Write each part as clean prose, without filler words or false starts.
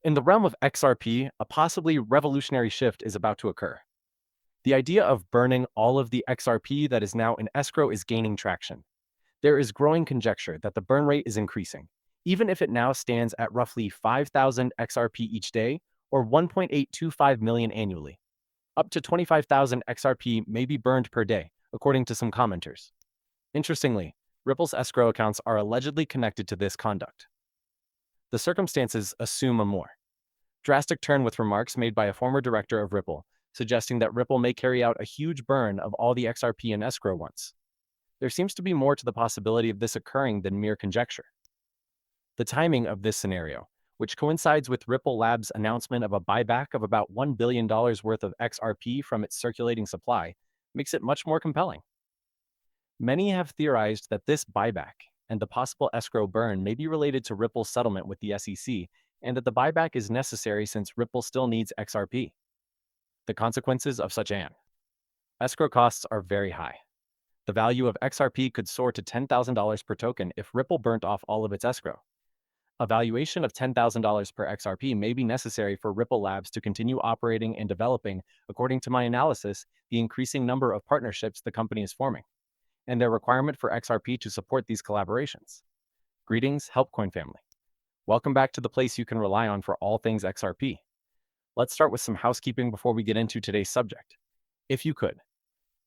In the realm of XRP, a possibly revolutionary shift is about to occur. The idea of burning all of the XRP that is now in escrow is gaining traction. There is growing conjecture that the burn rate is increasing, even if it now stands at roughly 5,000 XRP each day or 1.825 million annually. Up to 25,000 XRP may be burned per day, according to some commenters. Interestingly, Ripple's escrow accounts are allegedly connected to this conduct. The circumstances assume a more drastic turn with remarks made by a former director of Ripple, suggesting that Ripple may carry out a huge burn of all the XRP in escrow once. There seems to be more to the possibility of this occurring than mere conjecture. The timing of this scenario, which coincides with Ripple Labs' announcement of a buyback of about $1 billion worth of XRP from its circulating supply, makes it much more compelling. Many have theorized that this buyback and the possible escrow burn may be related to Ripple's settlement with the SEC, and that the buyback is necessary since Ripple still needs XRP. The consequences of such an escrow costs are very high. The value of XRP could soar to $10,000 per token if Ripple burnt off all of its escrow. A valuation of $10,000 per XRP may be necessary for Ripple Labs to continue operating and developing, according to my analysis, the increasing number of partnerships the company is forming, and their requirement for XRP to support these collaborations. Greetings, HelpCoin family. Welcome back to the place you can rely on for all things XRP. Let's start with some housekeeping before we get into today's subject. If you could,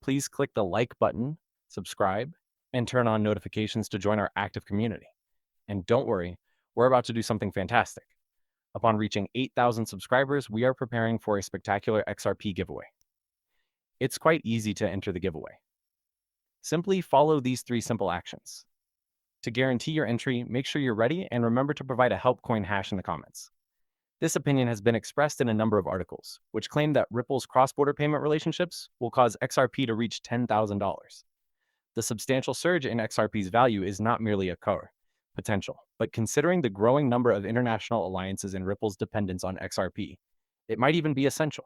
please click the like button, subscribe, and turn on notifications to join our active community. And don't worry, we're about to do something fantastic. Upon reaching 8,000 subscribers, we are preparing for a spectacular XRP giveaway. It's quite easy to enter the giveaway. Simply follow these 3 simple actions. To guarantee your entry, make sure you're ready and remember to provide a HelpCoin hash in the comments. This opinion has been expressed in a number of articles, which claim that Ripple's cross-border payment relationships will cause XRP to reach $10,000. The substantial surge in XRP's value is not merely a core potential, but considering the growing number of international alliances and Ripple's dependence on XRP, it might even be essential.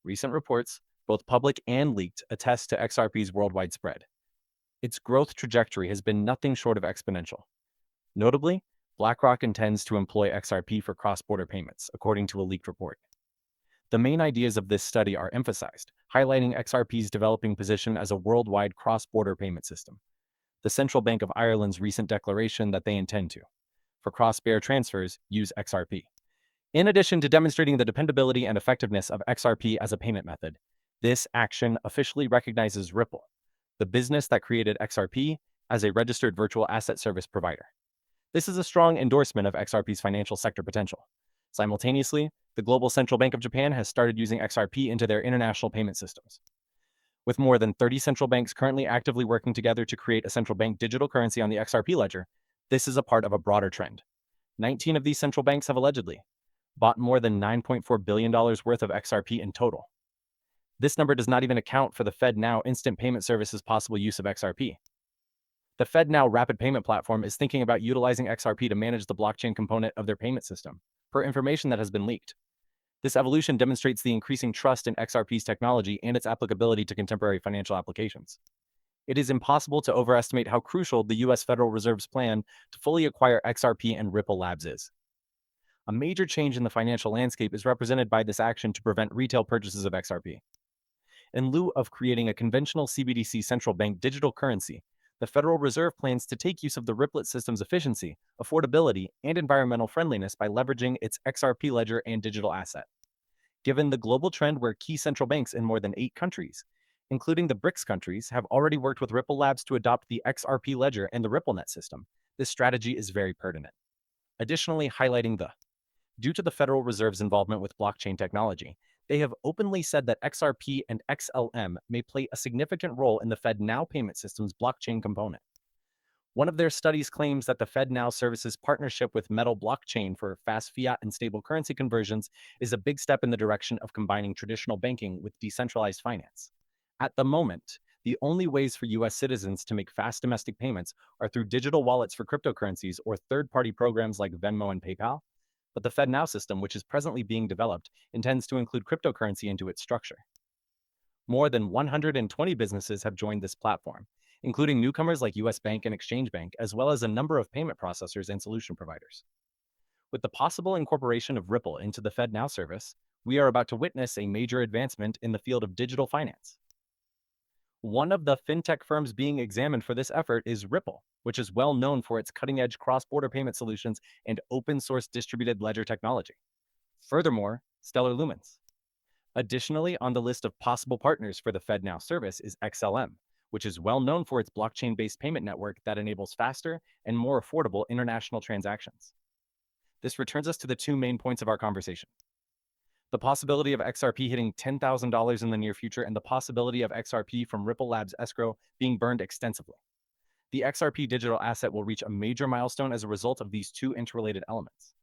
Recent reports, both public and leaked, attest to XRP's worldwide spread. Its growth trajectory has been nothing short of exponential. Notably, BlackRock intends to employ XRP for cross-border payments, according to a leaked report. The main ideas of this study are emphasized, highlighting XRP's developing position as a worldwide cross-border payment system. The Central Bank of Ireland's recent declaration that they intend to, for cross-border transfers, use XRP. In addition to demonstrating the dependability and effectiveness of XRP as a payment method, this action officially recognizes Ripple, the business that created XRP, as a registered virtual asset service provider. This is a strong endorsement of XRP's financial sector potential. Simultaneously, the Global Central Bank of Japan has started using XRP into their international payment systems. With more than 30 central banks currently actively working together to create a central bank digital currency on the XRP ledger, this is a part of a broader trend. 19 of these central banks have allegedly bought more than $9.4 billion worth of XRP in total. This number does not even account for the FedNow instant payment service's possible use of XRP. The FedNow rapid payment platform is thinking about utilizing XRP to manage the blockchain component of their payment system, per information that has been leaked. This evolution demonstrates the increasing trust in XRP's technology and its applicability to contemporary financial applications. It is impossible to overestimate how crucial the US Federal Reserve's plan to fully acquire XRP and Ripple Labs is. A major change in the financial landscape is represented by this action to prevent retail purchases of XRP. In lieu of creating a conventional CBDC central bank digital currency, the Federal Reserve plans to take use of the Ripplet system's efficiency, affordability, and environmental friendliness by leveraging its XRP ledger and digital asset. Given the global trend where key central banks in more than 8 countries, including the BRICS countries, have already worked with Ripple Labs to adopt the XRP ledger and the RippleNet system, this strategy is very pertinent. Additionally, due to the Federal Reserve's involvement with blockchain technology, they have openly said that XRP and XLM may play a significant role in the FedNow payment system's blockchain component. One of their studies claims that the FedNow services partnership with Metal Blockchain for fast fiat and stable currency conversions is a big step in the direction of combining traditional banking with decentralized finance. At the moment, the only ways for US citizens to make fast domestic payments are through digital wallets for cryptocurrencies or third-party programs like Venmo and PayPal. But the FedNow system, which is presently being developed, intends to include cryptocurrency into its structure. More than 120 businesses have joined this platform, including newcomers like US Bank and Exchange Bank, as well as a number of payment processors and solution providers. With the possible incorporation of Ripple into the FedNow service, we are about to witness a major advancement in the field of digital finance. One of the fintech firms being examined for this effort is Ripple, which is well known for its cutting-edge cross-border payment solutions and open-source distributed ledger technology. Furthermore, Stellar Lumens. Additionally, on the list of possible partners for the FedNow service is XLM, which is well known for its blockchain-based payment network that enables faster and more affordable international transactions. This returns us to the two main points of our conversation: the possibility of XRP hitting $10,000 in the near future and the possibility of XRP from Ripple Labs escrow being burned extensively. The XRP digital asset will reach a major milestone as a result of these two interrelated elements.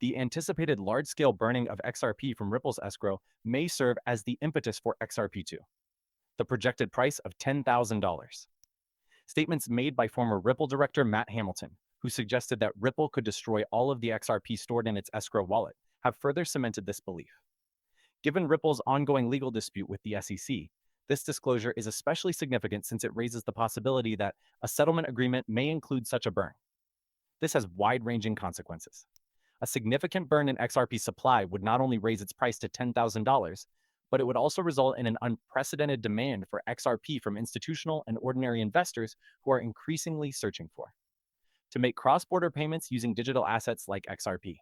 The anticipated large-scale burning of XRP from Ripple's escrow may serve as the impetus for XRP2, the projected price of $10,000. Statements made by former Ripple director Matt Hamilton, who suggested that Ripple could destroy all of the XRP stored in its escrow wallet, have further cemented this belief. Given Ripple's ongoing legal dispute with the SEC, this disclosure is especially significant since it raises the possibility that a settlement agreement may include such a burn. This has wide-ranging consequences. A significant burn in XRP supply would not only raise its price to $10,000, but it would also result in an unprecedented demand for XRP from institutional and ordinary investors who are increasingly searching for to make cross-border payments using digital assets like XRP.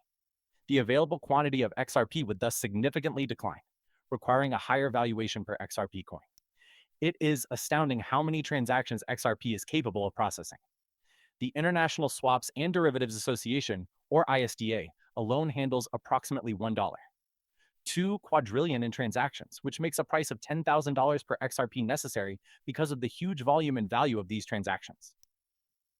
The available quantity of XRP would thus significantly decline, requiring a higher valuation per XRP coin. It is astounding how many transactions XRP is capable of processing. The International Swaps and Derivatives Association, or ISDA, alone handles approximately $1. 2 quadrillion in transactions, which makes a price of $10,000 per XRP necessary because of the huge volume and value of these transactions.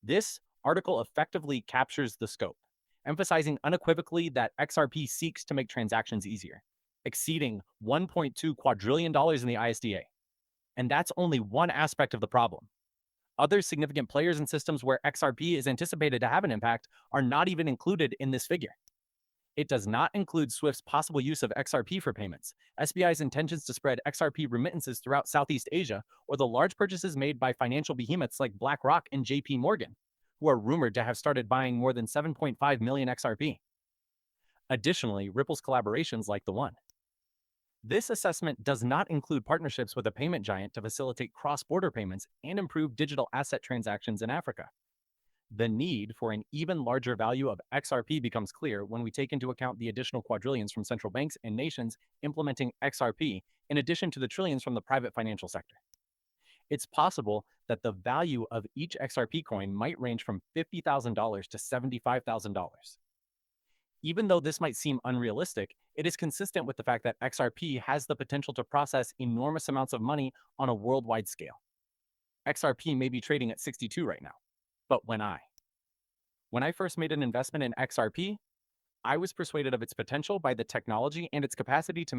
This article effectively captures the scope, emphasizing unequivocally that XRP seeks to make transactions easier, exceeding $1.2 quadrillion in the ISDA. And that's only one aspect of the problem. Other significant players and systems where XRP is anticipated to have an impact are not even included in this figure. It does not include SWIFT's possible use of XRP for payments, SBI's intentions to spread XRP remittances throughout Southeast Asia, or the large purchases made by financial behemoths like BlackRock and JP Morgan, who are rumored to have started buying more than 7.5 million XRP. Additionally, Ripple's collaborations like the one. This assessment does not include partnerships with a payment giant to facilitate cross-border payments and improve digital asset transactions in Africa. The need for an even larger value of XRP becomes clear when we take into account the additional quadrillions from central banks and nations implementing XRP, in addition to the trillions from the private financial sector. It's possible that the value of each XRP coin might range from $50,000 to $75,000. Even though this might seem unrealistic, it is consistent with the fact that XRP has the potential to process enormous amounts of money on a worldwide scale. XRP may be trading at 62 right now, but when I first made an investment in XRP, I was persuaded of its potential by the technology and its capacity to